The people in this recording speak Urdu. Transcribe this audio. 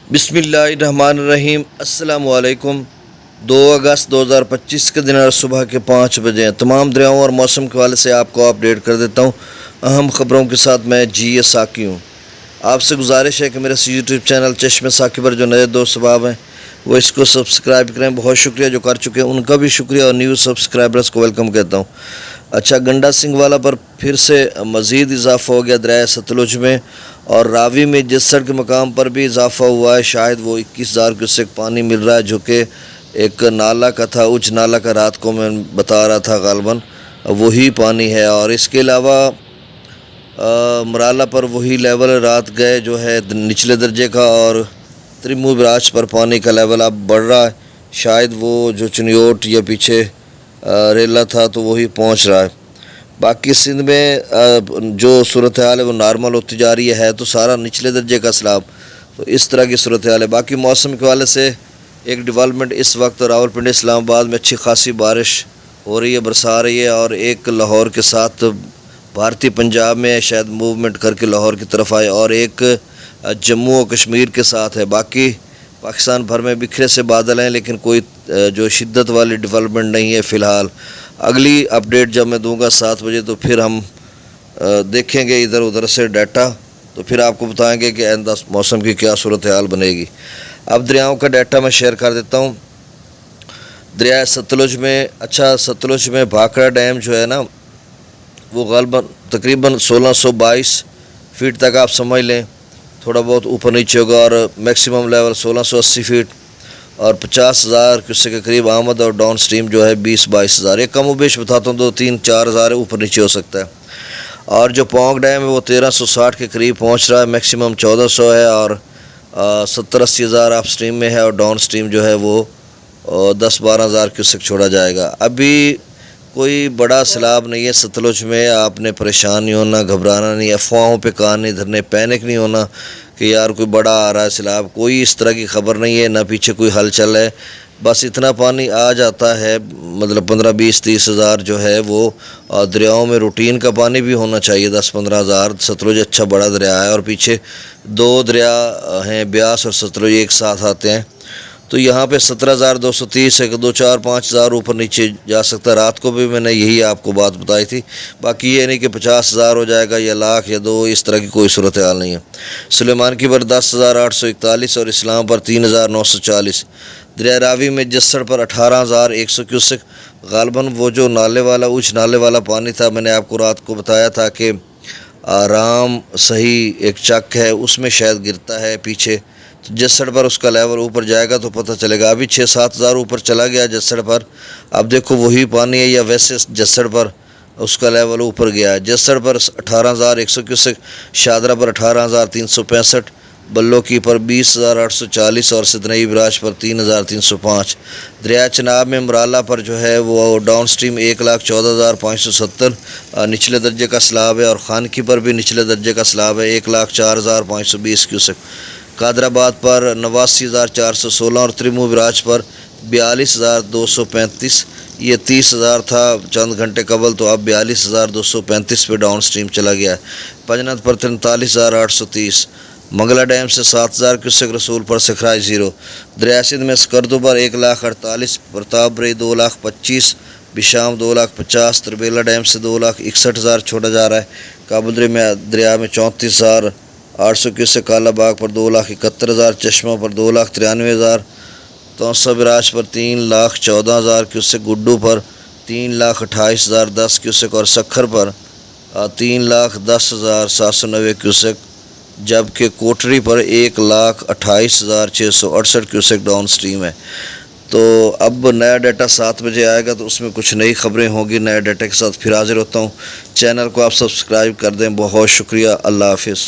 بسم اللہ الرحمن الرحیم۔ السلام علیکم۔ 2 اگست 2025 کے دن اور صبح کے 5 بجے ہیں۔ تمام دریاؤں اور موسم کے حوالے سے آپ کو اپڈیٹ کر دیتا ہوں اہم خبروں کے ساتھ۔ میں ساکی ہوں۔ آپ سے گزارش ہے کہ میرے یوٹیوب چینل چشم ساکی پر جو نئے دوست احباب ہیں وہ اس کو سبسکرائب کریں۔ بہت شکریہ جو کر چکے ہیں ان کا بھی شکریہ، اور نیو سبسکرائبرز کو ویلکم کہتا ہوں۔ اچھا، گنڈا سنگھ والا پر پھر سے مزید اضافہ ہو گیا دریائے ستلج میں، اور راوی میں جس سڑک کے مقام پر بھی اضافہ ہوا ہے، شاید وہ 21,000 کیوسک پانی مل رہا ہے، جو کہ ایک نالہ کا تھا، اچ نالہ کا، رات کو میں بتا رہا تھا غالباً وہی پانی ہے۔ اور اس کے علاوہ مرالا پر وہی لیول رات گئے جو ہے نچلے درجے کا، اور تریمو براج پر پانی کا لیول اب بڑھ رہا ہے، شاید وہ جو چنیوٹ یا پیچھے ریلا تھا تو وہی پہنچ رہا ہے۔ باقی سندھ میں جو صورتحال ہے وہ نارمل ہوتی جا رہی ہے تو سارا نچلے درجے کا سیلاب، تو اس طرح کی صورتحال ہے۔ باقی موسم کے حوالے سے ایک ڈیولپمنٹ، اس وقت راولپنڈی اسلام آباد میں اچھی خاصی بارش ہو رہی ہے، برسا رہی ہے، اور ایک لاہور کے ساتھ بھارتی پنجاب میں شاید موومنٹ کر کے لاہور کی طرف آئے، اور ایک جموں و کشمیر کے ساتھ ہے۔ باقی پاکستان بھر میں بکھرے سے بادل ہیں، لیکن کوئی جو شدت والی ڈیولپمنٹ نہیں ہے فی الحال۔ اگلی اپڈیٹ جب میں دوں گا 7 بجے تو پھر ہم دیکھیں گے ادھر ادھر سے ڈیٹا، تو پھر آپ کو بتائیں گے کہ آئندہ موسم کی کیا صورتحال بنے گی۔ اب دریاؤں کا ڈیٹا میں شیئر کر دیتا ہوں۔ دریائے ستلج میں، اچھا، ستلج میں بھاکڑا ڈیم جو ہے نا وہ غالباً تقریباً 1622 فیٹ تک آپ سمجھ لیں، تھوڑا بہت اوپر نیچے ہوگا، اور میکسیمم لیول 1680 فیٹ، اور 50,000 کیوسک کے قریب آمد، اور ڈاؤن سٹریم جو ہے 20-22 ہزار، ایک کم و بیش بتاتا ہوں، 2-3-4 ہزار اوپر نیچے ہو سکتا ہے۔ اور جو پونگ ڈیم ہے وہ 1360 کے قریب پہنچ رہا ہے، میکسیمم 1400 ہے، اور 70-80 ہزار اپ سٹریم میں ہے، اور ڈاؤن سٹریم جو ہے وہ 10-12 ہزار کیوسک چھوڑا جائے گا۔ ابھی کوئی بڑا سیلاب نہیں ہے ستلج میں، آپ نے پریشان نہیں ہونا، گھبرانا نہیں، افواہوں پہ کان نہیں دھرنے، پینک نہیں ہونا کہ یار کوئی بڑا آ رہا ہے سیلاب، کوئی اس طرح کی خبر نہیں ہے، نہ پیچھے کوئی ہلچل ہے۔ بس اتنا پانی آ جاتا ہے، مطلب 15-20-30 ہزار جو ہے وہ دریاؤں میں روٹین کا پانی بھی ہونا چاہیے، 10-15 ہزار۔ ستلج اچھا بڑا دریا ہے، اور پیچھے 2 دریا ہیں، بیاس اور ستلج، ایک ساتھ آتے ہیں، تو یہاں پہ 17,230 ہے کہ 2-4-5 ہزار اوپر نیچے جا سکتا ہے۔ رات کو بھی میں نے یہی آپ کو بات بتائی تھی، باقی یہ نہیں کہ 50 ہزار ہو جائے گا یا لاکھ یا 2، اس طرح کی کوئی صورتحال نہیں ہے۔ سلیمان کی پر 10,841 اور اسلام پر 3,940۔ دریا راوی میں جسڑ پر 18,100 کیوسک، غالباً وہ جو نالے والا، اچ نالے والا پانی تھا، میں نے آپ کو رات کو بتایا تھا کہ رام صحیح ایک چک ہے، اس میں شاید گرتا ہے پیچھے، تو جسڑ پر اس کا لیول اوپر جائے گا تو پتہ چلے گا۔ ابھی 6-7 ہزار اوپر چلا گیا جسڑ پر، اب دیکھو وہی پانی ہے یا ویسے جسڑ پر اس کا لیول اوپر گیا ہے۔ جسڑ پر 18,100 کیوسک، شادرہ پر 18,365، بلو کی پر 20,840، اور ستنئی براج پر 3,305۔ دریا چناب میں مرالا پر جو ہے وہ ڈاؤن سٹریم 1,14,570 نچلے درجے کا سیلاب ہے، اور خانکی پر بھی نچلے درجے کا سیلاب ہے، 1,04,520 کیوسک۔ قادر آباد پر 89,416، اور تریمو براج پر 42,235۔ یہ 30,000 تھا چند گھنٹے قبل، تو اب 42,235 پہ ڈاؤن سٹریم چلا گیا ہے۔ پنجنت پر 43,830۔ منگلا ڈیم سے 7,000 کیوسک، رسول پر سکھرائی 0۔ دریا سندھ میں سکردو پر 1,48، پرتاپ بری 2,25، بشام 2,50۔ تربیلا ڈیم سے 2,61,000 چھوڑا جا رہا ہے۔ کابل دریا میں 34,800 کیوسک، کالا باغ پر 2,71,000، چشمہ پر 2,93,000، توسا براج پر 3,14,000 کیوسک، گڈو پر 3,28,010 کیوسک، اور سکھر پر 3,10,790 کیوسک، جبکہ کوٹری پر 1,28,668 کیوسک ڈاؤن سٹریم ہے۔ تو اب نیا ڈیٹا 7 بجے آئے گا تو اس میں کچھ نئی خبریں ہوں گی، نئے ڈیٹا کے ساتھ پھر حاضر ہوتا ہوں۔ چینل کو آپ سبسکرائب کر دیں، بہت شکریہ، اللہ حافظ۔